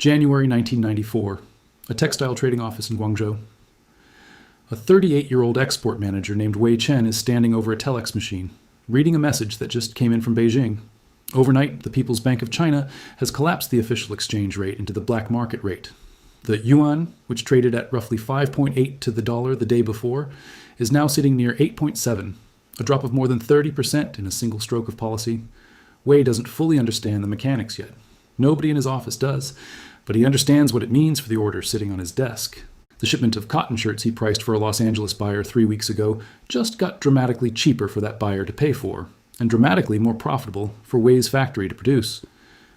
January 1994, a textile trading office in Guangzhou. A 38-year-old export manager named Wei Chen is standing over a telex machine, reading a message that just came in from Beijing. Overnight, the People's Bank of China has collapsed the official exchange rate into the black market rate. The yuan, which traded at roughly 5.8 to the dollar the day before, is now sitting near 8.7, a drop of more than 30% in a single stroke of policy. Wei doesn't fully understand the mechanics yet. Nobody in his office does, but he understands what it means for the order sitting on his desk. The shipment of cotton shirts he priced for a Los Angeles buyer 3 weeks ago just got dramatically cheaper for that buyer to pay for, and dramatically more profitable for Wei's factory to produce.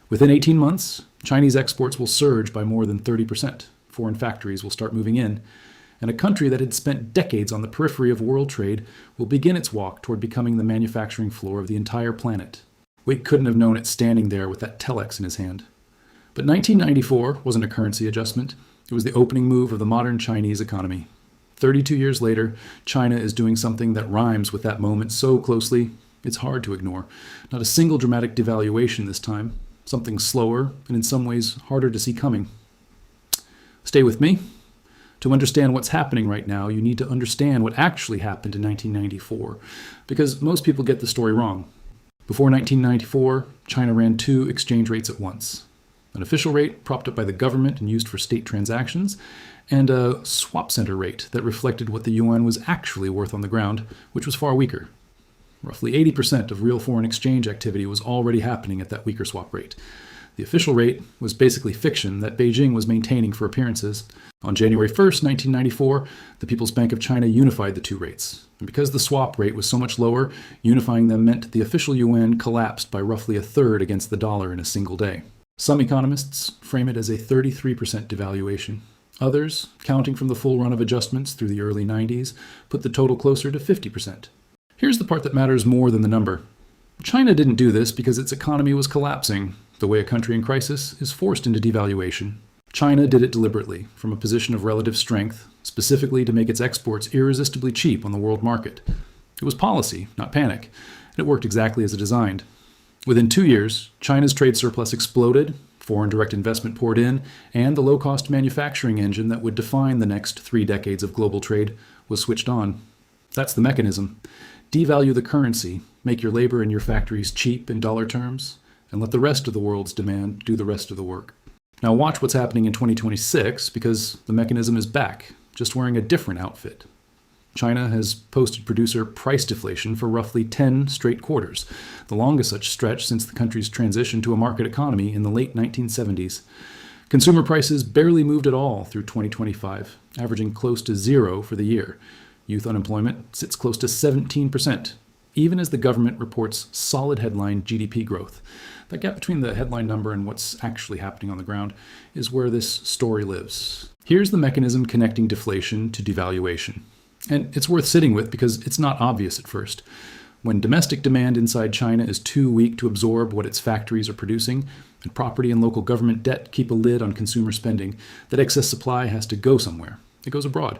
Within 18 months, Chinese exports will surge by more than 30%. Foreign factories will start moving in, and a country that had spent decades on the periphery of world trade will begin its walk toward becoming the manufacturing floor of the entire planet. Wei couldn't have known it standing there with that telex in his hand. But 1994 wasn't a currency adjustment. It was the opening move of the modern Chinese economy. 32 years later, China is doing something that rhymes with that moment so closely, it's hard to ignore. Not a single dramatic devaluation this time. Something slower, and in some ways harder to see coming. Stay with me. To understand what's happening right now, you need to understand what actually happened in 1994, because most people get the story wrong. Before 1994, China ran two exchange rates at once. An official rate propped up by the government and used for state transactions, and a swap center rate that reflected what the yuan was actually worth on the ground, which was far weaker. Roughly 80% of real foreign exchange activity was already happening at that weaker swap rate. The official rate was basically fiction that Beijing was maintaining for appearances. On January 1st, 1994, the People's Bank of China unified the two rates. And because the swap rate was so much lower, unifying them meant the official yuan collapsed by roughly a third against the dollar in a single day. Some economists frame it as a 33% devaluation. Others, counting from the full run of adjustments through the early 90s, put the total closer to 50%. Here's the part that matters more than the number. China didn't do this because its economy was collapsing. The way a country in crisis is forced into devaluation. China did it deliberately, from a position of relative strength, specifically to make its exports irresistibly cheap on the world market. It was policy, not panic, and it worked exactly as it designed. Within 2 years, China's trade surplus exploded, foreign direct investment poured in, and the low-cost manufacturing engine that would define the next 3 decades of global trade was switched on. That's the mechanism. Devalue the currency, make your labor and your factories cheap in dollar terms, and let the rest of the world's demand do the rest of the work. Now watch what's happening in 2026, because the mechanism is back, just wearing a different outfit. China has posted producer price deflation for roughly 10 straight quarters, the longest such stretch since the country's transition to a market economy in the late 1970s. Consumer prices barely moved at all through 2025, averaging close to zero for the year. Youth unemployment sits close to 17%, even as the government reports solid headline GDP growth. That gap between the headline number and what's actually happening on the ground is where this story lives. Here's the mechanism connecting deflation to devaluation. And it's worth sitting with because it's not obvious at first. When domestic demand inside China is too weak to absorb what its factories are producing, and property and local government debt keep a lid on consumer spending, that excess supply has to go somewhere. It goes abroad.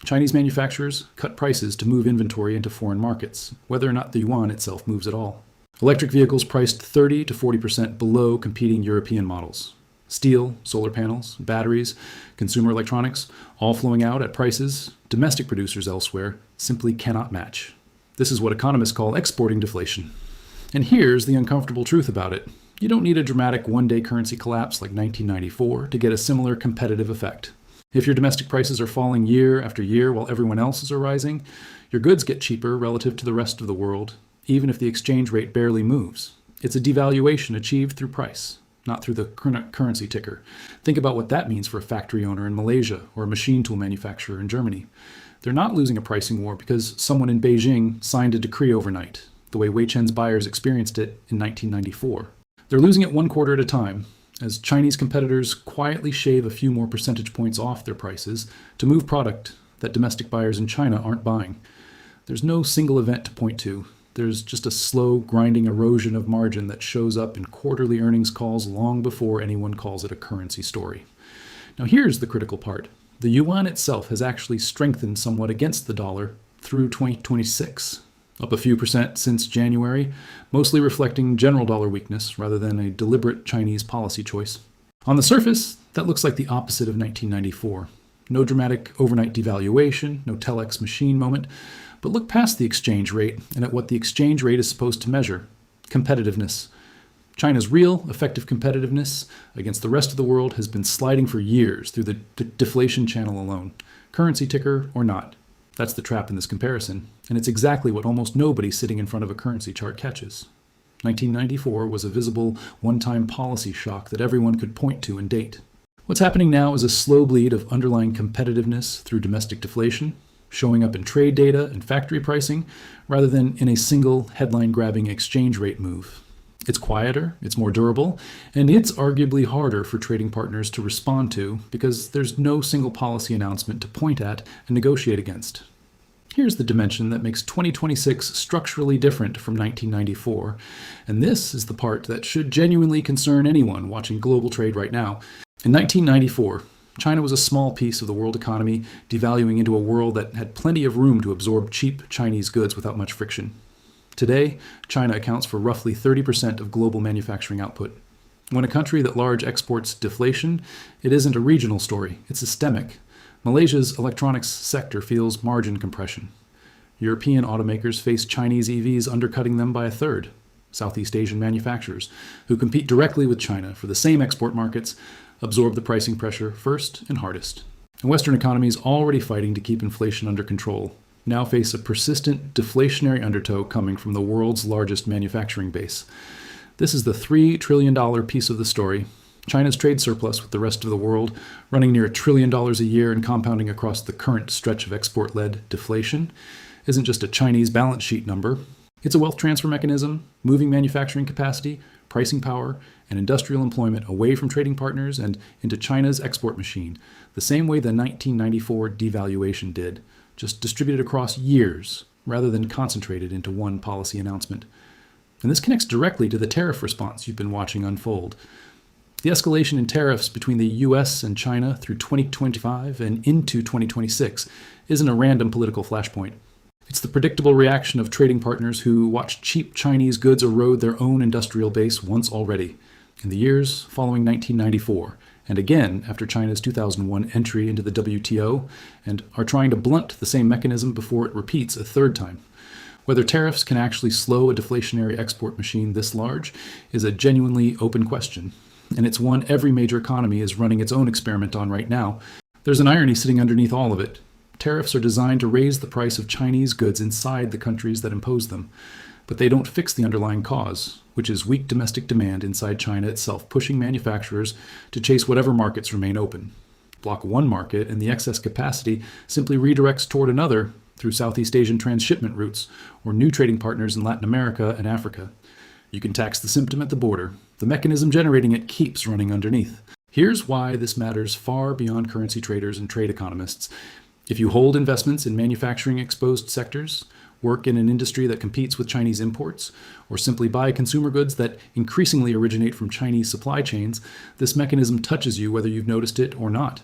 Chinese manufacturers cut prices to move inventory into foreign markets, whether or not the yuan itself moves at all. Electric vehicles priced 30 to 40% below competing European models. Steel, solar panels, batteries, consumer electronics, all flowing out at prices domestic producers elsewhere simply cannot match. This is what economists call exporting deflation. And here's the uncomfortable truth about it. You don't need a dramatic one-day currency collapse like 1994 to get a similar competitive effect. If your domestic prices are falling year after year while everyone else's are rising, your goods get cheaper relative to the rest of the world, even if the exchange rate barely moves. It's a devaluation achieved through price, not through the currency ticker. Think about what that means for a factory owner in Malaysia or a machine tool manufacturer in Germany. They're not losing a pricing war because someone in Beijing signed a decree overnight, the way Wei Chen's buyers experienced it in 1994. They're losing it one quarter at a time, as Chinese competitors quietly shave a few more percentage points off their prices to move product that domestic buyers in China aren't buying. There's no single event to point to. There's just a slow, grinding erosion of margin that shows up in quarterly earnings calls long before anyone calls it a currency story. Now here's the critical part. The yuan itself has actually strengthened somewhat against the dollar through 2026. Up a few percent since January, mostly reflecting general dollar weakness rather than a deliberate Chinese policy choice. On the surface, that looks like the opposite of 1994. No dramatic overnight devaluation, no telex machine moment, but look past the exchange rate and at what the exchange rate is supposed to measure: competitiveness. China's real, effective competitiveness against the rest of the world has been sliding for years through the deflation channel alone, currency ticker or not. That's the trap in this comparison, and it's exactly what almost nobody sitting in front of a currency chart catches. 1994 was a visible, one-time policy shock that everyone could point to and date. What's happening now is a slow bleed of underlying competitiveness through domestic deflation, showing up in trade data and factory pricing, rather than in a single headline-grabbing exchange rate move. It's quieter, it's more durable, and it's arguably harder for trading partners to respond to because there's no single policy announcement to point at and negotiate against. Here's the dimension that makes 2026 structurally different from 1994, and this is the part that should genuinely concern anyone watching global trade right now. In 1994, China was a small piece of the world economy, devaluing into a world that had plenty of room to absorb cheap Chinese goods without much friction. Today, China accounts for roughly 30% of global manufacturing output. When a country that large exports deflation, it isn't a regional story, it's systemic. Malaysia's electronics sector feels margin compression. European automakers face Chinese EVs undercutting them by a third. Southeast Asian manufacturers, who compete directly with China for the same export markets, absorb the pricing pressure first and hardest. And Western economies already fighting to keep inflation under control now face a persistent deflationary undertow coming from the world's largest manufacturing base. This is the $3 trillion piece of the story. China's trade surplus with the rest of the world, running near $1 trillion a year and compounding across the current stretch of export-led deflation, isn't just a Chinese balance sheet number. It's a wealth transfer mechanism, moving manufacturing capacity, pricing power, and industrial employment away from trading partners and into China's export machine, the same way the 1994 devaluation did, just distributed across years rather than concentrated into one policy announcement. And this connects directly to the tariff response you've been watching unfold. The escalation in tariffs between the US and China through 2025 and into 2026 isn't a random political flashpoint. It's the predictable reaction of trading partners who watched cheap Chinese goods erode their own industrial base once already, in the years following 1994, and again after China's 2001 entry into the WTO, and are trying to blunt the same mechanism before it repeats a third time. Whether tariffs can actually slow a deflationary export machine this large is a genuinely open question, and it's one every major economy is running its own experiment on right now. There's an irony sitting underneath all of it. Tariffs are designed to raise the price of Chinese goods inside the countries that impose them, but they don't fix the underlying cause, which is weak domestic demand inside China itself, pushing manufacturers to chase whatever markets remain open. Block one market, and the excess capacity simply redirects toward another through Southeast Asian transshipment routes or new trading partners in Latin America and Africa. You can tax the symptom at the border. The mechanism generating it keeps running underneath. Here's why this matters far beyond currency traders and trade economists. If you hold investments in manufacturing-exposed sectors, work in an industry that competes with Chinese imports, or simply buy consumer goods that increasingly originate from Chinese supply chains, this mechanism touches you whether you've noticed it or not.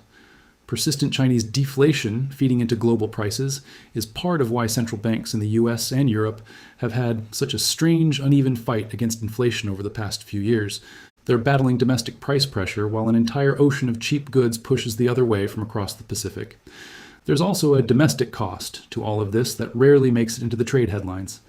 Persistent Chinese deflation feeding into global prices is part of why central banks in the US and Europe have had such a strange, uneven fight against inflation over the past few years. They're battling domestic price pressure while an entire ocean of cheap goods pushes the other way from across the Pacific. There's also a domestic cost to all of this that rarely makes it into the trade headlines.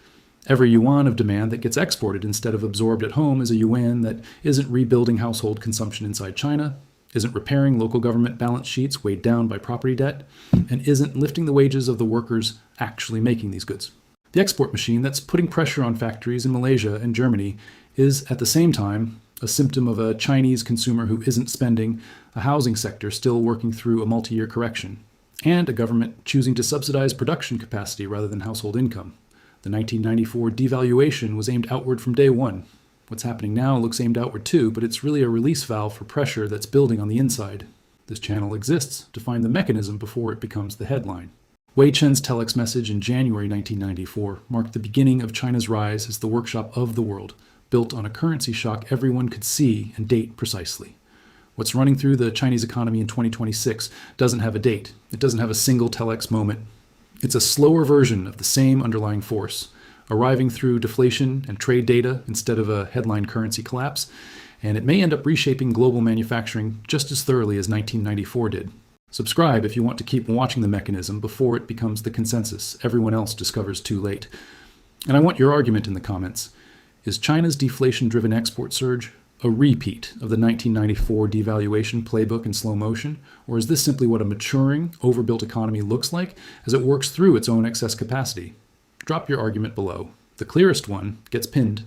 Every yuan of demand that gets exported instead of absorbed at home is a yuan that isn't rebuilding household consumption inside China, isn't repairing local government balance sheets weighed down by property debt, and isn't lifting the wages of the workers actually making these goods. The export machine that's putting pressure on factories in Malaysia and Germany is, at the same time, a symptom of a Chinese consumer who isn't spending, a housing sector still working through a multi-year correction, and a government choosing to subsidize production capacity rather than household income. The 1994 devaluation was aimed outward from day one. What's happening now looks aimed outward too, but it's really a release valve for pressure that's building on the inside. This channel exists to find the mechanism before it becomes the headline. Wei Chen's telex message in January 1994 marked the beginning of China's rise as the workshop of the world, built on a currency shock everyone could see and date precisely. What's running through the Chinese economy in 2026 doesn't have a date. It doesn't have a single telex moment. It's a slower version of the same underlying force, arriving through deflation and trade data instead of a headline currency collapse, and it may end up reshaping global manufacturing just as thoroughly as 1994 did. Subscribe if you want to keep watching the mechanism before it becomes the consensus everyone else discovers too late. And I want your argument in the comments. Is China's deflation-driven export surge a repeat of the 1994 devaluation playbook in slow motion, or is this simply what a maturing, overbuilt economy looks like as it works through its own excess capacity? Drop your argument below. The clearest one gets pinned